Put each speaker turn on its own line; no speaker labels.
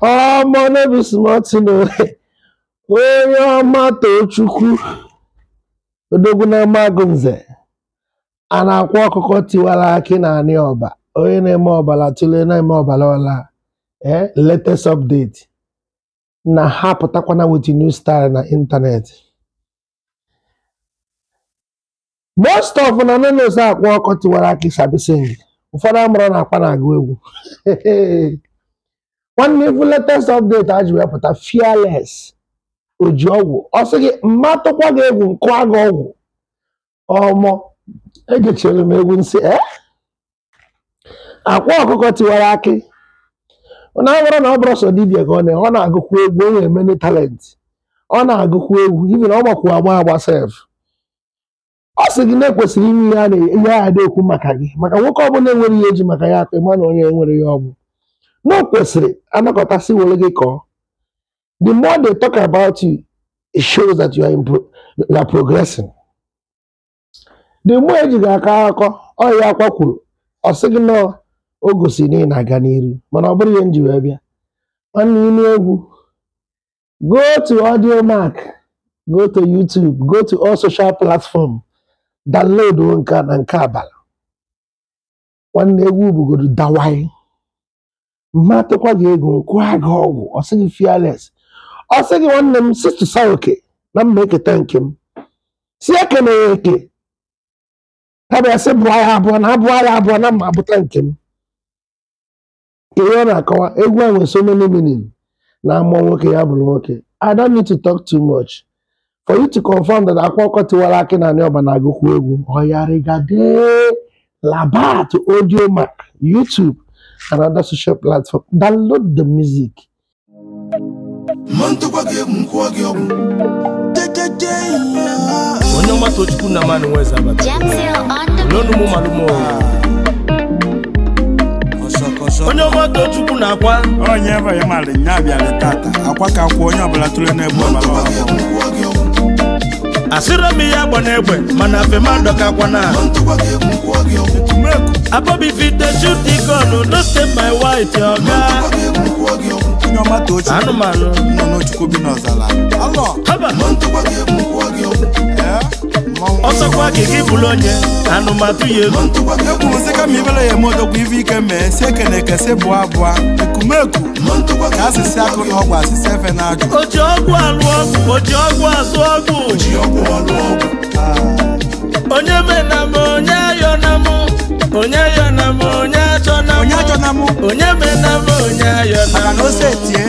Oh, my name is Martin. Onye tochukwu odoguna magunze. Ana akwa okuko tiwala aki na ani oba. Onye na-eme obala tule na-eme obala ola. Latest update. Na ha pụtakwana with new style na internet. Most of na no say akwa okuko tiwala aki sabi sing. Ụfọdụ amụrụ na akwa na agụ egwu. One new latest update aji wepụta fearless. Ogwu. Also get matokwa ga egwu nko aga ogwu. Omo ejechere m egwu nsi akwa okuko tiwara aki. Ona awara na obro so dibia go na ọ na-agụkwa egwu o nwere many talent. Ọ na-agụkwa egwu even ọ makwa agba self. Ọ sị gị na kwesịrị ime ya na ihe a dị okwu maka gị maka nwoke ọ bụla enwere ihe eji maka ya akpa ma na onye enwere ya ọgwụ. No kwesịrị anakọta si wele gị kọ. The more they talk about you, it shows that you are progressing. The more you ga akọ ọ ya akwa kwuru ọ sị gị no o gosi na ị na-aga n'iru mana ọ bụrụ ihe nji wee bịa. Nwanne ime egwu. Go to Audio Mac, go to YouTube, go to all social platforms. Download nka na nke abala. Nwanne egwu bugodu dawai. Matokwa ga egwu nko aga ọgwụ ọ sị gị fearless. Ọ sị gị nwanne m sister Saoke na m eketa nke m. Si ekene eke. Ha bịa sị bụ ya abụọ na abụọ ya abụọ na mma abụta nke m. Ihe na akọwa egwu a nwere so many meaning na amụọ nwoke ya bụrụ nwoke. I don't need to talk too much for you to confirm that akwa okuko tiwara aki na Anioba na agụkwu egwu. Oyarigade laba to Audio Mac, YouTube and other social platforms. Download the music.
Onye tochukwu na manu weza bata. Lonu mu malumo. Onye tochukwu na akwa.
Onye ba ya mali nya bia le tata. Akwa ka akwa onye obula tule na egbo bala.
Asira mi ya gbo na egbe mana fe ma doka akwa na. Abobi fit the shoot the gun, no step my white yoga. Anumanu
no chukwu bi n'ozala. Allah.
Haba. Oso kwa gigi bulonye anumatu ye.
Eku musika mi bele ye modo ku ivi ke me se kene kese boa boa. Ekumeku. Ka asisi akụ na ọgwụ asisi efe na ajụ.
Oji ọgwụ alụ ọgwụ, oji ọgwụ azụ ọgwụ.
Oji ọgwụ alụ ọgwụ.
Onye mena m onye ayọ na m. Onye ayọ na m onye achọ na m.
Onye achọ na m.
Onye mena m onye ayọ na m.
Maka na ose tie.